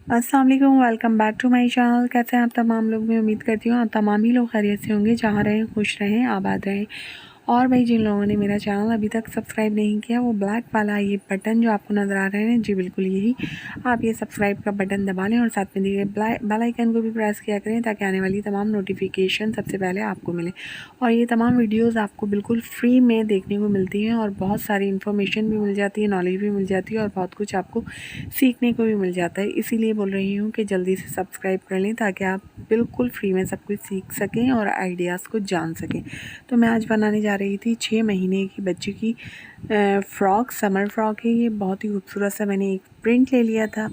अस्सलाम वालेकुम, welcome back to my channel. कैसे हैं आप तमाम लोग? मैं उम्मीद करती हूँ आप तमाम ही लोग खैरियत से होंगे, जहाँ रहें खुश रहें आबाद रहें। और भाई जिन लोगों ने मेरा चैनल अभी तक सब्सक्राइब नहीं किया, वो ब्लैक वाला ये बटन जो आपको नज़र आ रहे हैं, जी बिल्कुल यही आप ये सब्सक्राइब का बटन दबा लें और साथ में दिए बेल आइकन को भी प्रेस किया करें, ताकि आने वाली तमाम नोटिफिकेशन सबसे पहले आपको मिले। और ये तमाम वीडियोज़ आपको बिल्कुल फ्री में देखने को मिलती हैं और बहुत सारी इन्फॉर्मेशन भी मिल जाती है, नॉलेज भी मिल जाती है और बहुत कुछ आपको सीखने को भी मिल जाता है। इसीलिए बोल रही हूँ कि जल्दी से सब्सक्राइब कर लें, ताकि आप बिल्कुल फ्री में सब कुछ सीख सकें और आइडियाज़ को जान सकें। तो मैं आज बनाने जा रही थी 6 महीने की बच्ची की फ़्रॉक, समर फ्रॉक है ये। बहुत ही खूबसूरत सा मैंने एक प्रिंट ले लिया था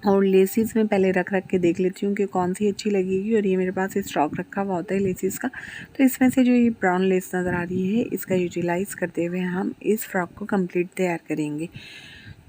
और लेसिस में पहले रख के देख लेती हूँ कि कौन सी अच्छी लगेगी। और ये मेरे पास स्टॉक रखा हुआ होता है लेसिस का, तो इसमें से जो ये ब्राउन लेस नज़र आ रही है, इसका यूटिलाइज़ करते हुए हम इस फ़्रॉक को कंप्लीट तैयार करेंगे।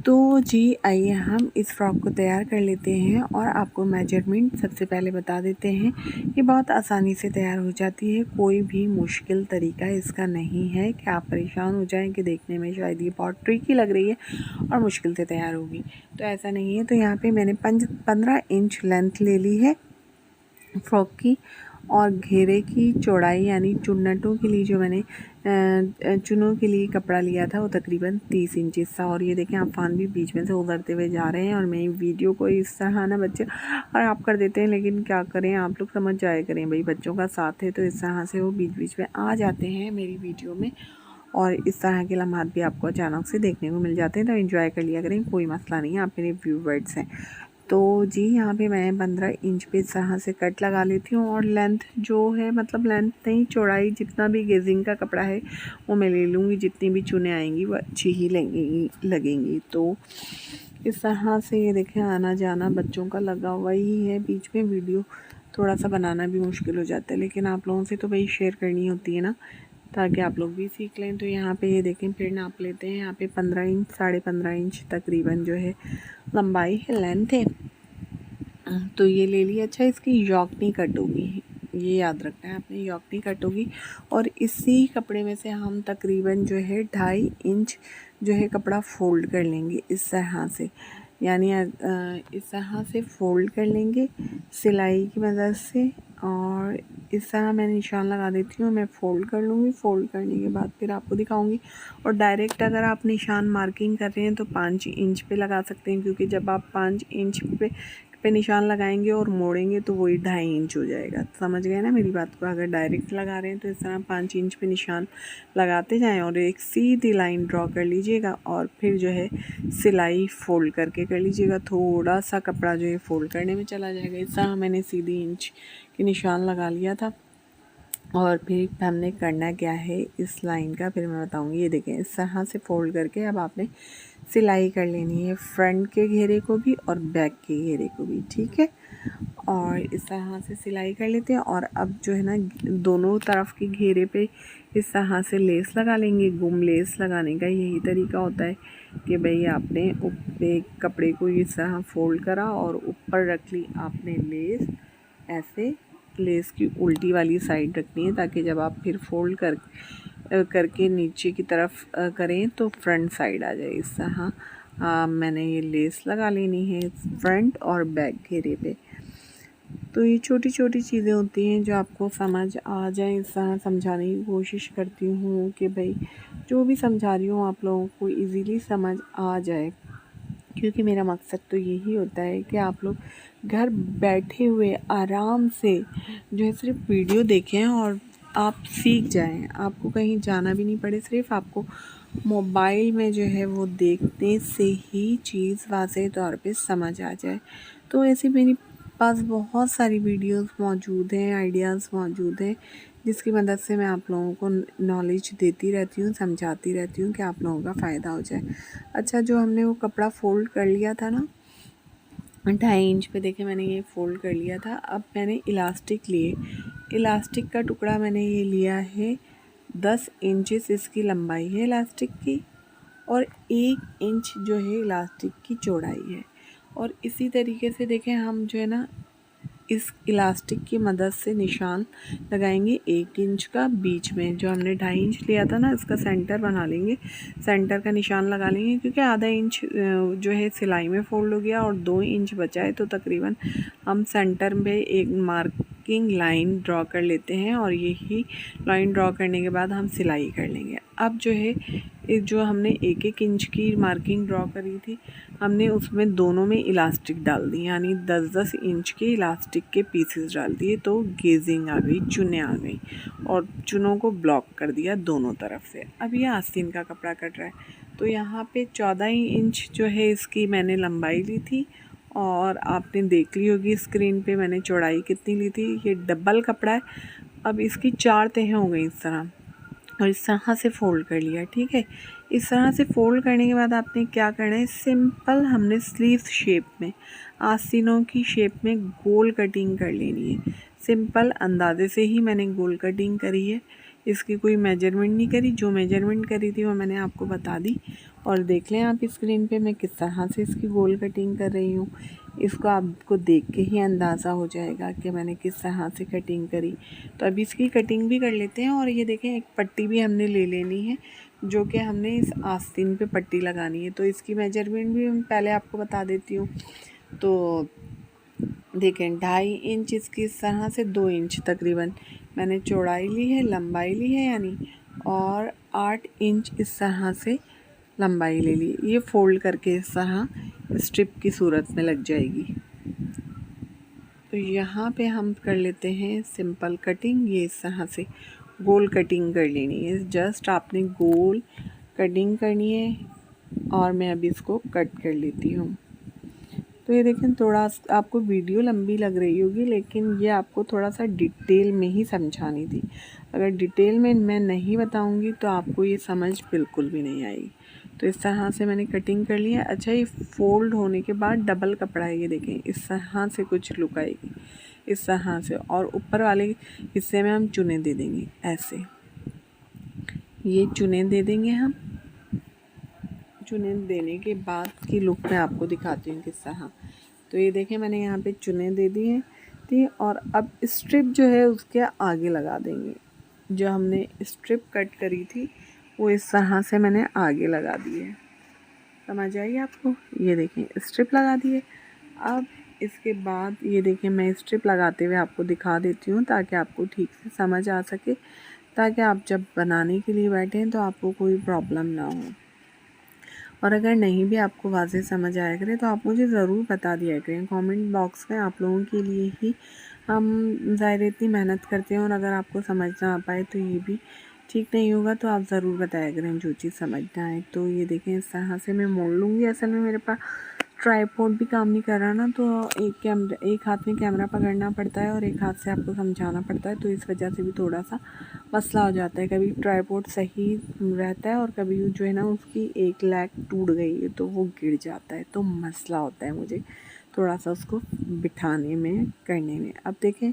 तो जी आइए हम इस फ़्रॉक को तैयार कर लेते हैं और आपको मेजरमेंट सबसे पहले बता देते हैं। ये बहुत आसानी से तैयार हो जाती है, कोई भी मुश्किल तरीका इसका नहीं है कि आप परेशान हो जाएं कि देखने में शायद ये बहुत ट्रिकी लग रही है और मुश्किल से तैयार होगी, तो ऐसा नहीं है। तो यहाँ पे मैंने 15 इंच लेंथ ले ली है फ्रॉक की, और घेरे की चौड़ाई यानी चुन्नटों के लिए जो मैंने चुनों के लिए कपड़ा लिया था, वो तकरीबन 30 इंचेस था। और ये देखें अफ़ान भी बीच में से उभरते हुए जा रहे हैं और मैं वीडियो को इस तरह ना बच्चे और आप कर देते हैं, लेकिन क्या करें, आप लोग समझ जाया करें भाई, बच्चों का साथ है तो इस तरह से वो बीच बीच में आ जाते हैं मेरी वीडियो में और इस तरह के लम्हात भी आपको अचानक से देखने को मिल जाते हैं। तो एंजॉय कर लिया करें, कोई मसला नहीं है, आप मेरे व्यूवर्स हैं। तो जी यहाँ पे मैं 15 इंच पे इस तरह से कट लगा लेती हूँ और लेंथ जो है, मतलब लेंथ नहीं, चौड़ाई, जितना भी गेजिंग का कपड़ा है वो मैं ले लूँगी। जितनी भी चुने आएंगी वो अच्छी ही लगेंगी। तो इस तरह से ये देखें आना जाना बच्चों का लगा हुआ ही है। बीच में वीडियो थोड़ा सा बनाना भी मुश्किल हो जाता है, लेकिन आप लोगों से तो भाई शेयर करनी होती है ना, ताकि आप लोग भी सीख लें। तो यहाँ पे ये देखें, फिर नाप लेते हैं। यहाँ पे 15 इंच, 15.5 इंच तकरीबन जो है लंबाई है, लेंथ है, तो ये ले लिया। अच्छा, इसकी यॉक कट होगी, ये याद रखना है आपने, यॉक कट होगी। और इसी कपड़े में से हम तकरीबन जो है 2.5 इंच जो है कपड़ा फ़ोल्ड कर लेंगे इस तरह से, यानी इस तरह से फ़ोल्ड कर लेंगे सिलाई की मदद से। और इस तरह मैं निशान लगा देती हूँ, मैं फ़ोल्ड कर लूँगी। फ़ोल्ड करने के बाद फिर आपको दिखाऊंगी। और डायरेक्ट अगर आप निशान मार्किंग कर रहे हैं तो 5 इंच पे लगा सकते हैं, क्योंकि जब आप 5 इंच पे निशान लगाएंगे और मोड़ेंगे तो वही 2.5 इंच हो जाएगा। समझ गए ना मेरी बात को? अगर डायरेक्ट लगा रहे हैं तो इस तरह 5 इंच पे निशान लगाते जाएं और एक सीधी लाइन ड्रॉ कर लीजिएगा और फिर जो है सिलाई फ़ोल्ड करके कर लीजिएगा। थोड़ा सा कपड़ा जो है फ़ोल्ड करने में चला जाएगा। इस तरह मैंने सीधी इंच के निशान लगा लिया था। और फिर हमने करना क्या है इस लाइन का, फिर मैं बताऊंगी। ये देखें, इस तरह से फ़ोल्ड करके अब आपने सिलाई कर लेनी है, फ्रंट के घेरे को भी और बैक के घेरे को भी, ठीक है। और इस तरह से सिलाई कर लेते हैं। और अब जो है ना, दोनों तरफ के घेरे पे इस तरह से लेस लगा लेंगे। गुम लेस लगाने का यही तरीका होता है कि भाई आपने कपड़े को इस तरह फ़ोल्ड करा और ऊपर रख ली आपने लेस। ऐसे लेस की उल्टी वाली साइड रखनी है, ताकि जब आप फिर फ़ोल्ड करके नीचे की तरफ करें तो फ्रंट साइड आ जाए। इस तरह मैंने ये लेस लगा लेनी है फ्रंट और बैक घेरे पे। तो ये छोटी छोटी चीज़ें होती हैं जो आपको समझ आ जाए, इस तरह समझाने की कोशिश करती हूँ कि भाई जो भी समझा रही हूँ आप लोगों को इजीली समझ आ जाए, क्योंकि मेरा मकसद तो यही होता है कि आप लोग घर बैठे हुए आराम से जो है सिर्फ वीडियो देखें और आप सीख जाएं। आपको कहीं जाना भी नहीं पड़े, सिर्फ आपको मोबाइल में जो है वो देखने से ही चीज़ वाज़ेह तौर पे समझ आ जाए। तो ऐसी मेरी पास बहुत सारी वीडियोस मौजूद हैं, आइडियाज़ मौजूद हैं, जिसकी मदद से मैं आप लोगों को नॉलेज देती रहती हूँ, समझाती रहती हूँ कि आप लोगों का फ़ायदा हो जाए। अच्छा, जो हमने वो कपड़ा फ़ोल्ड कर लिया था ना 2.5 इंच पे, देखे मैंने ये फ़ोल्ड कर लिया था। अब मैंने इलास्टिक लिए, इलास्टिक का टुकड़ा मैंने ये लिया है 10 इंचेस इसकी लंबाई है इलास्टिक की, और 1 इंच जो है इलास्टिक की चौड़ाई है। और इसी तरीके से देखें हम जो है ना इस इलास्टिक की मदद से निशान लगाएंगे 1 इंच का बीच में। जो हमने 2.5 इंच लिया था ना, इसका सेंटर बना लेंगे, सेंटर का निशान लगा लेंगे, क्योंकि आधा इंच जो है सिलाई में फोल्ड हो गया और 2 इंच बचा है, तो तकरीबन हम सेंटर में एक मार्किंग लाइन ड्रॉ कर लेते हैं और यही लाइन ड्रॉ करने के बाद हम सिलाई कर लेंगे। अब जो है जो हमने 1-1 इंच की मार्किंग ड्रॉ करी थी, हमने उसमें दोनों में इलास्टिक डाल दी, यानी 10-10 इंच के इलास्टिक के पीसेस डाल दिए, तो गेजिंग आ गई, चुनें आ गई और चुनों को ब्लॉक कर दिया दोनों तरफ से। अब ये आस्तीन का कपड़ा कट रहा है, तो यहाँ पे 14 इंच जो है इसकी मैंने लंबाई ली थी और आपने देख ली होगी स्क्रीन पे मैंने चौड़ाई कितनी ली थी। ये डबल कपड़ा है। अब इसकी 4 तहें हो गई इस तरह, और इस तरह से फ़ोल्ड कर लिया। ठीक है, इस तरह से फ़ोल्ड करने के बाद आपने क्या करना है, सिंपल हमने स्लीव्स शेप में, आस्तीनों की शेप में गोल कटिंग कर लेनी है। सिंपल अंदाजे से ही मैंने गोल कटिंग करी है, इसकी कोई मेजरमेंट नहीं करी। जो मेजरमेंट करी थी वो मैंने आपको बता दी, और देख लें आप स्क्रीन पे मैं किस तरह से इसकी गोल कटिंग कर रही हूँ। इसको आपको देख के ही अंदाज़ा हो जाएगा कि मैंने किस तरह से कटिंग करी। तो अब इसकी कटिंग भी कर लेते हैं। और ये देखें, एक पट्टी भी हमने ले लेनी है, जो कि हमने इस आस्तीन पे पट्टी लगानी है। तो इसकी मेजरमेंट भी मैं पहले आपको बता देती हूँ। तो देखें, 2.5 इंच इसकी इस तरह से 2 इंच तकरीबन मैंने चौड़ाई ली है, लंबाई ली है यानी, और 8 इंच इस तरह से लंबाई ले ली। ये फोल्ड करके इस तरह स्ट्रिप की सूरत में लग जाएगी। तो यहाँ पे हम कर लेते हैं सिंपल कटिंग। ये इस तरह से गोल कटिंग कर लेनी है, जस्ट आपने गोल कटिंग करनी है। और मैं अभी इसको कट कर लेती हूँ। तो ये देखें, थोड़ा आपको वीडियो लंबी लग रही होगी, लेकिन ये आपको थोड़ा सा डिटेल में ही समझानी थी। अगर डिटेल में मैं नहीं बताऊंगी तो आपको ये समझ बिल्कुल भी नहीं आएगी। तो इस तरह से मैंने कटिंग कर लिया। अच्छा, ये फोल्ड होने के बाद डबल कपड़ा है, ये देखें इस तरह से कुछ लुक आएगी इस तरह से, और ऊपर वाले हिस्से में हम चुने दे देंगे ऐसे। ये चुने दे देंगे हम। चुने देने के बाद की लुक मैं आपको दिखाती हूँ किस तरह। तो ये देखें, मैंने यहाँ पे चुने दे दिए थी, और अब स्ट्रिप जो है उसके आगे लगा देंगे। जो हमने स्ट्रिप कट करी थी वो इस तरह से मैंने आगे लगा दी है। समझ आई आपको? ये देखें, स्ट्रिप लगा दिए। अब इसके बाद ये देखें, मैं स्ट्रिप लगाते हुए आपको दिखा देती हूँ ताकि आपको ठीक से समझ आ सके, ताकि आप जब बनाने के लिए बैठें तो आपको कोई प्रॉब्लम ना हो। और अगर नहीं भी आपको वाज़ेह समझ आया करे तो आप मुझे ज़रूर बता दिया करें कमेंट बॉक्स में। आप लोगों के लिए ही हम ज़ाहिर इतनी मेहनत करते हैं, और अगर आपको समझ ना आ पाए तो ये भी ठीक नहीं होगा। तो आप ज़रूर बताया करें जो चीज़ समझ ना आए। तो ये देखें, इस तरह से मैं मोड़ लूँगी। असल में मेरे पास ट्राइपॉड भी काम नहीं कर रहा ना, तो एक हाथ में कैमरा पकड़ना पड़ता है और एक हाथ से आपको समझाना पड़ता है। तो इस वजह से भी थोड़ा सा मसला हो जाता है। कभी ट्राइपॉड सही रहता है और कभी जो है ना उसकी एक लेग टूट गई है तो वो गिर जाता है, तो मसला होता है मुझे थोड़ा सा उसको बिठाने में, करने में। अब देखें,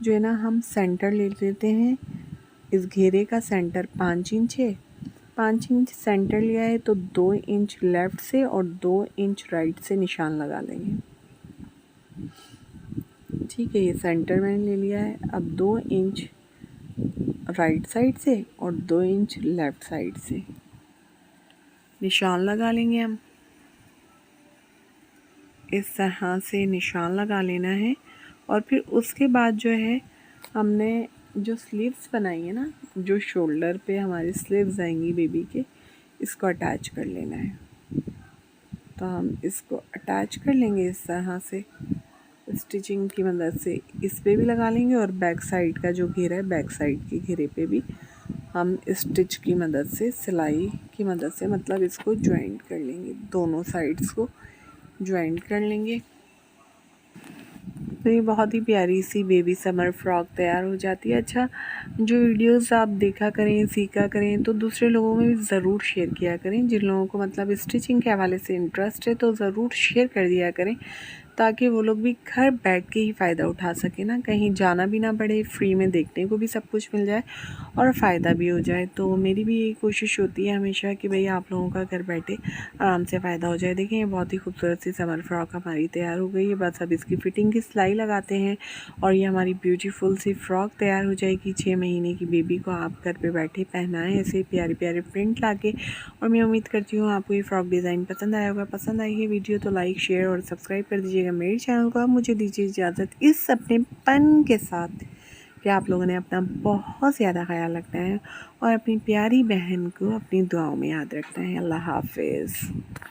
जो है ना हम सेंटर ले लेते हैं। इस घेरे का सेंटर 5 इंच है। 5 इंच सेंटर लिया है, तो 2 इंच लेफ़्ट से और 2 इंच राइट से निशान लगा लेंगे। ठीक है, ये सेंटर मैंने ले लिया है। अब 2 इंच राइट साइड से और 2 इंच लेफ़्ट साइड से निशान लगा लेंगे हम। इस तरह से निशान लगा लेना है। और फिर उसके बाद जो है हमने जो स्लीव्स बनाई है ना, जो शोल्डर पे हमारी स्लीव्स आएंगी बेबी के, इसको अटैच कर लेना है। तो हम इसको अटैच कर लेंगे इस तरह से स्टिचिंग की मदद से। इस पे भी लगा लेंगे, और बैक साइड का जो घेरा है, बैक साइड के घेरे पे भी हम स्टिच की मदद से, सिलाई की मदद से, मतलब इसको ज्वाइंट कर लेंगे। दोनों साइड्स को ज्वाइंट कर लेंगे। तो ये बहुत ही प्यारी सी बेबी समर फ्रॉक तैयार हो जाती है। अच्छा, जो वीडियोस आप देखा करें, सीखा करें, तो दूसरे लोगों में भी ज़रूर शेयर किया करें। जिन लोगों को मतलब स्टिचिंग के हवाले से इंटरेस्ट है तो ज़रूर शेयर कर दिया करें, ताकि वो लोग भी घर बैठ के ही फ़ायदा उठा सकें ना, कहीं जाना भी ना पड़े, फ्री में देखने को भी सब कुछ मिल जाए और फ़ायदा भी हो जाए। तो मेरी भी यही कोशिश होती है हमेशा कि भई आप लोगों का घर बैठे आराम से फ़ायदा हो जाए। देखिए ये बहुत ही खूबसूरत सी समर फ्रॉक हमारी तैयार हो गई है। बस अब इसकी फ़िटिंग की सिलाई लगाते हैं और ये हमारी ब्यूटीफुल सी फ्रॉक तैयार हो जाएगी। 6 महीने की बेबी को आप घर पे बैठे पहनाएँ ऐसे प्यारे प्यारे प्रिंट लाके। और मैं उम्मीद करती हूँ आपको ये फ्रॉक डिज़ाइन पसंद आया होगा। पसंद आई है वीडियो तो लाइक शेयर और सब्सक्राइब कर दीजिएगा मेरे चैनल को। अब मुझे दीजिए इजाज़त इस अपनेपन के साथ कि आप लोगों ने अपना बहुत ज़्यादा ख्याल रखना है और अपनी प्यारी बहन को अपनी दुआओं में याद रखना है। अल्लाह हाफ़िज़।